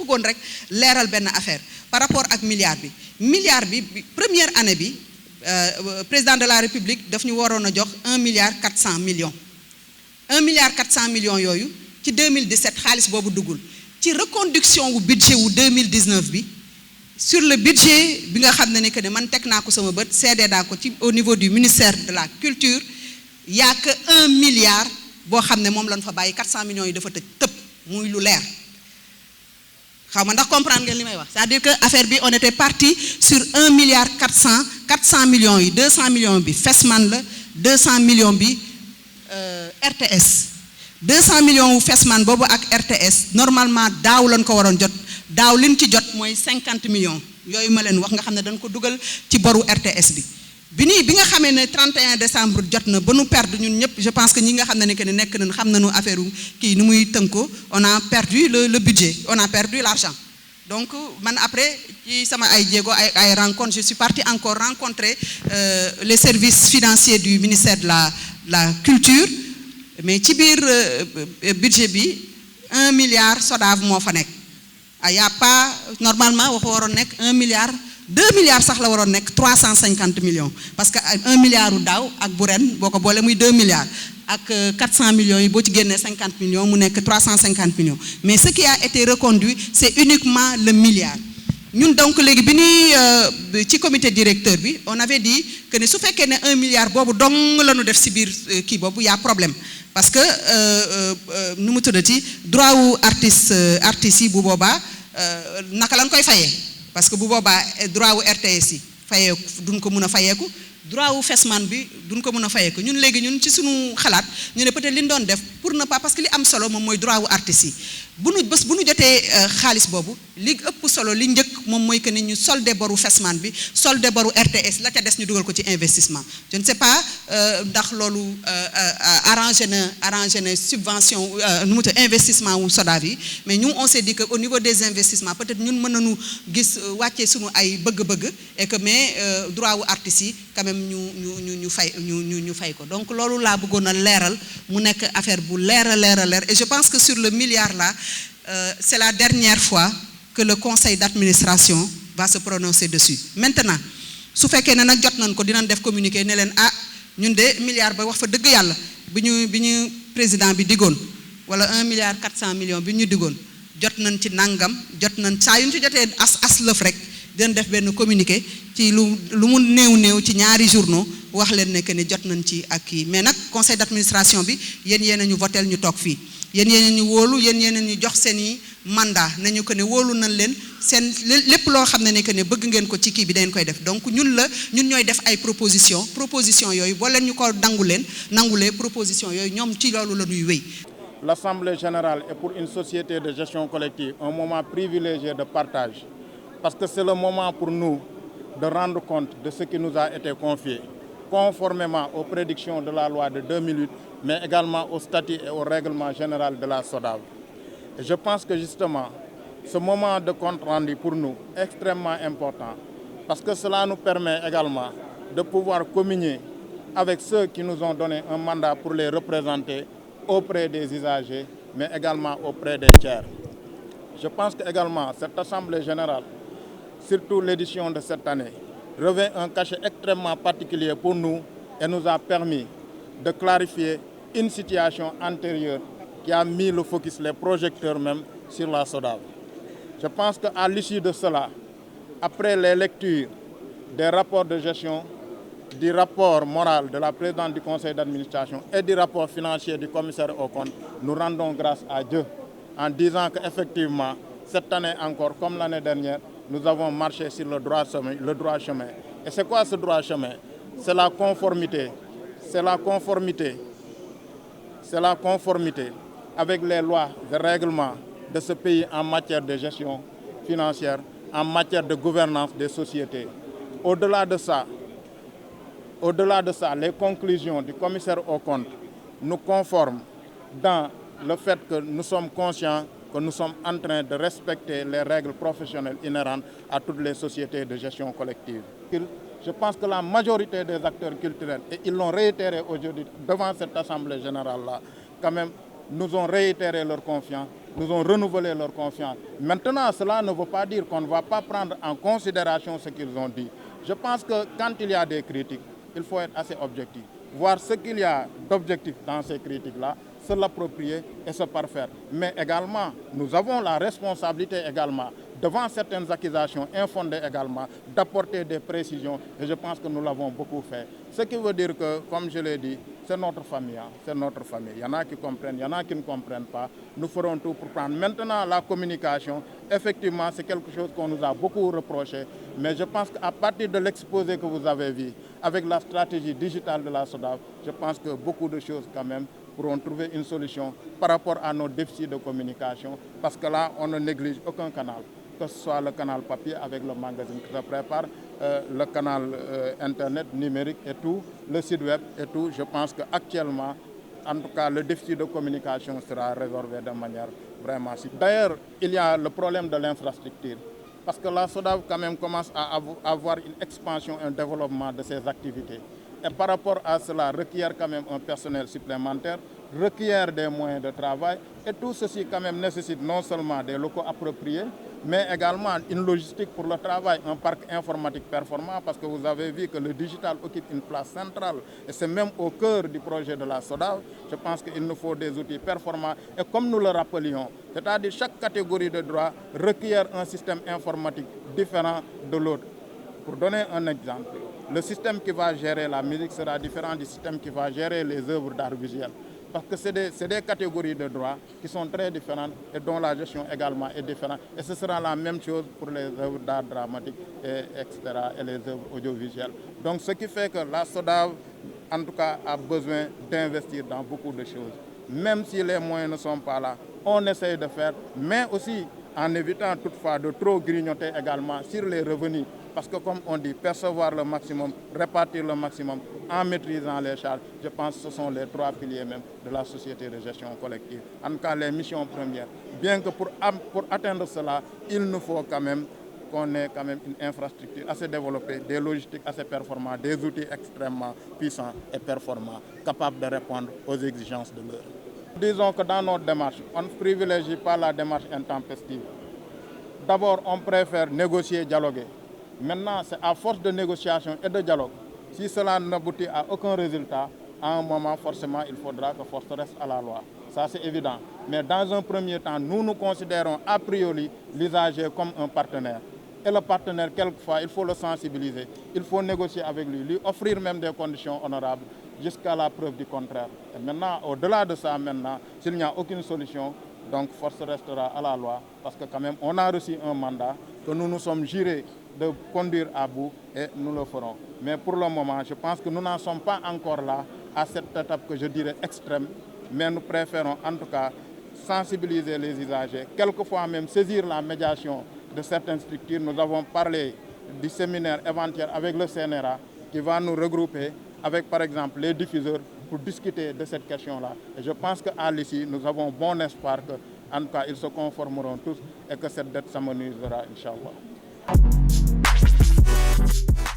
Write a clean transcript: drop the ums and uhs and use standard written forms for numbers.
bëggoon rek leeral benn affaire par rapport ak milliard bi première année bi président de la République daf ñu waroon a jox 1 milliard 400 millions 1 milliard 400 millions yooyu ci 2017 xaalis boobu duggul ci reconduction wu budget wu 2019 bi sur le budget bi nga xam ne que ne man teg naa ko sama bët seede daa ko ci au niveau du ministère de la culture y a que 1 milliard boo xam ne moom lañ fa bàyyi 400 millions yi dafa tëb muy lu leer xaw ma ndax comprendre ngeen li may wax c'est-à-dire que affaire bi on était parti sur 1 milliard 400 millions yi 200 millions bi FESMAN la 200 millions bi RTS 200 millions wu FESMAN boobu ak RTS normalement daaw lañ ko waroon jot daaw liñ ci jot mooy 50 millions yooyu ma leen wax nga xam ne dañ ko dugal ci boru RTS bi bi nga xamee ne 31 décembre jot na ba nu perdre ñun ñëpp je pense que ñi nga xam ne que ne nekk nañ xam nañu affaire kii ni muy tënko on a perdu le budget on a perdu l'argent donc man après ci sama ay jéego ay rencontre je suis parti encore rencontrer les services financiers du ministère de la culture mais ci biir budget bi 1 milliard SODAV moo fa nekk y a pas normalement waxu waroon nekk 1 milliard 2 milliards sax la waroon nekk 350 millions parce que 1 milliard u daaw ak bu ren boo ko boole muy 2 milliards ak 400 millions yi boo ci génnee 50 millions mu nekk 350 millions mais ce qui a été reconduit c'est uniquement le milliard ñun donc léegi bi ñuy ci comité directeur bi on avait dit que ne su fekkee ne 1 milliard boobu dong la ñu def ci biir kii boobu y a problème parce que nu mu tuddati droit wu artistes yi bu boobaa naka lañ koy fayee parce que bu boobaa droit wu RTS yi fayeeku duñ ko mën a fayeeku droit wu FESMAN bi duñ ko mën a fayeeku ñun léegi ñun ci suñu xalaat ñu ne peut-être li ñu doon def pour ne pas parce que li am solo moom mooy droit wu artistes yi bu nu jotee xaalis boobu li ëpp solo li njëkk moom mooy que ni ñu solde boru FESMAN bi solde boru RTS la ca des ñu dugal ko ci investissement je ne sais pas ndax loolu arrangé na subvention nu mu tudd investissement wu SODAV yi mais ñu on s'est dit que au niveau des investissements peut-être ñun mën nañu gis wàccee suñu ay bëgg-bëgg et que mais droit wu artistes yi quand même ñu fay ko donc loolu laa bëggoon a leeral mu nekk affaire bu leer et je pense que sur le milliard là c'est la dernière fois que le conseil d'administration va se prononcer dessus maintenant su fekkee ne nag jot nañ ko dinañ def communiqué ne leen ñun de milliard ba wax fa dëgg yàlla bi ñu président bi digoon wala 1 milliard 400 millions bi ñu digoon jot nañ ci nangam jot nañ saa yu ñu ci jotee as lëf rek dinañ def benn communiqué ci lu mu néew ci ñaari journaux wax leen ne que ne jot nañ ci ak kii mais nag conseil d'administration bi yéen a ñu votel ñu toog fii yéen a ñu wóolu yéen a ñu jox seen i mandat nañu ko ne wóolu nañ leen seen lépp loo xam ne que ne bëgg ngeen ko ci kii bi dañ koy def donc ñun ñooy def ay proposition yooyu boo leen ñu ko nangulee proposition yooyu ñoom ci loolu la ñuy wéy. L'Assemblée générale est pour une société de gestion collective un moment privilégié de partage parce que c'est le moment pour nous de rendre compte de ce qui nous a été confié conformément aux prédictions de la loi de 2008 mais également au statut et au règlement général de la SODAV. Et je pense que justement, ce moment de compte rendu pour nous est extrêmement important parce que cela nous permet également de pouvoir communier avec ceux qui nous ont donné un mandat pour les représenter auprès des usagers, mais également auprès des tiers. Je pense que également cette Assemblée générale, surtout l'édition de cette année, revêt un cachet extrêmement particulier pour nous et nous a permis de clarifier une situation antérieure qui a mis le focus, les projecteurs même, sur la SODAV. Je pense qu'à l'issue de cela, après les lectures des rapports de gestion, du rapport moral de la présidente du conseil d'administration et du rapport financier du commissaire aux comptes, nous rendons grâce à Dieu en disant qu'effectivement, cette année encore, comme l'année dernière, nous avons marché sur le droit chemin. Et c'est quoi ce droit chemin? C'est la conformité. C'est la conformité avec les lois et règlements de ce pays en matière de gestion financière, en matière de gouvernance des sociétés. Au-delà de ça, les conclusions du commissaire aux comptes nous conforment dans le fait que nous sommes conscients que nous sommes en train de respecter les règles professionnelles inhérentes à toutes les sociétés de gestion collective. Je pense que la majorité des acteurs culturels, et ils l'ont réitéré aujourd'hui devant cette Assemblée générale-là, quand même, nous ont réitéré leur confiance nous ont renouvelé leur confiance. Maintenant, cela ne veut pas dire qu'on ne va pas prendre en considération ce qu'ils ont dit. Je pense que quand il y a des critiques, il faut être assez objectif. Voir ce qu'il y a d'objectif dans ces critiques-là, se l'approprier et se parfaire. Mais également, nous avons la responsabilité également, devant certaines accusations infondées également, d'apporter des précisions et je pense que nous l'avons beaucoup fait. Ce qui veut dire que, comme je l'ai dit, c'est notre famille, hein, c'est notre famille. Il y en a qui comprennent, il y en a qui ne comprennent pas. Nous ferons tout pour prendre. Maintenant, la communication, effectivement, c'est quelque chose qu'on nous a beaucoup reproché. Mais je pense qu'à partir de l'exposé que vous avez vu, avec la stratégie digitale de la SODAV, je pense que beaucoup de choses quand même pourront trouver une solution par rapport à nos déficits de communication. Parce que là, on ne néglige aucun canal, que ce soit le canal papier avec le magazine qui se prépare, le canal Internet numérique et tout, le site web et tout. Je pense qu'actuellement, en tout cas, le déficit de communication sera résolvé de manière vraiment simple. D'ailleurs, il y a le problème de l'infrastructure. Parce que la SODAV quand même commence à avoir une expansion, un développement de ses activités. Et par rapport à cela, requiert quand même un personnel supplémentaire, requiert des moyens de travail. Et tout ceci quand même nécessite non seulement des locaux appropriés, mais également une logistique pour le travail, un parc informatique performant, parce que vous avez vu que le digital occupe une place centrale. Et c'est même au cœur du projet de la SODAV. Je pense qu'il nous faut des outils performants. Et comme nous le rappelions, c'est-à-dire chaque catégorie de droit requiert un système informatique différent de l'autre. Pour donner un exemple, le système qui va gérer la musique sera différent du système qui va gérer les œuvres d'art visuel. Parce que c'est des catégories de droits qui sont très différentes et dont la gestion également est différente. Et ce sera la même chose pour les œuvres d'art dramatique, etc. et les œuvres audiovisuelles. Donc ce qui fait que la SODAV, en tout cas, a besoin d'investir dans beaucoup de choses. Même si les moyens ne sont pas là, on essaye de faire, mais aussi en évitant toutefois de trop grignoter également sur les revenus. Parce que comme on dit, percevoir le maximum, répartir le maximum en maîtrisant les charges, je pense que ce sont les trois piliers même de la société de gestion collective. En tout cas, les missions premières. Bien que pour atteindre cela, il nous faut quand même qu'on ait quand même une infrastructure assez développée, des logistiques assez performantes, des outils extrêmement puissants et performants, capables de répondre aux exigences de l'heure. Disons que dans notre démarche, on ne privilégie pas la démarche intempestive. D'abord, on préfère négocier, dialoguer. Maintenant, c'est à force de négociation et de dialogue. Si cela n'aboutit à aucun résultat, à un moment, forcément, il faudra que force reste à la loi. Ça, c'est évident. Mais dans un premier temps, nous considérons a priori l'usager comme un partenaire. Et le partenaire, quelquefois, il faut le sensibiliser. Il faut négocier avec lui offrir même des conditions honorables jusqu'à la preuve du contraire. Et maintenant, au-delà de ça, maintenant, s'il n'y a aucune solution, donc force restera à la loi. Parce que quand même, on a reçu un mandat que nous nous sommes jurés de conduire à bout et nous le ferons. Mais pour le moment, je pense que nous n'en sommes pas encore là, à cette étape que je dirais extrême, mais nous préférons en tout cas sensibiliser les usagers, quelquefois même saisir la médiation de certaines structures. Nous avons parlé du séminaire éventuel avec le CNRA qui va nous regrouper avec par exemple les diffuseurs pour discuter de cette question-là. Et je pense qu'à l'issue, nous avons bon espoir qu'en tout cas ils se conformeront tous et que cette dette s'amenuisera, Inch'Allah.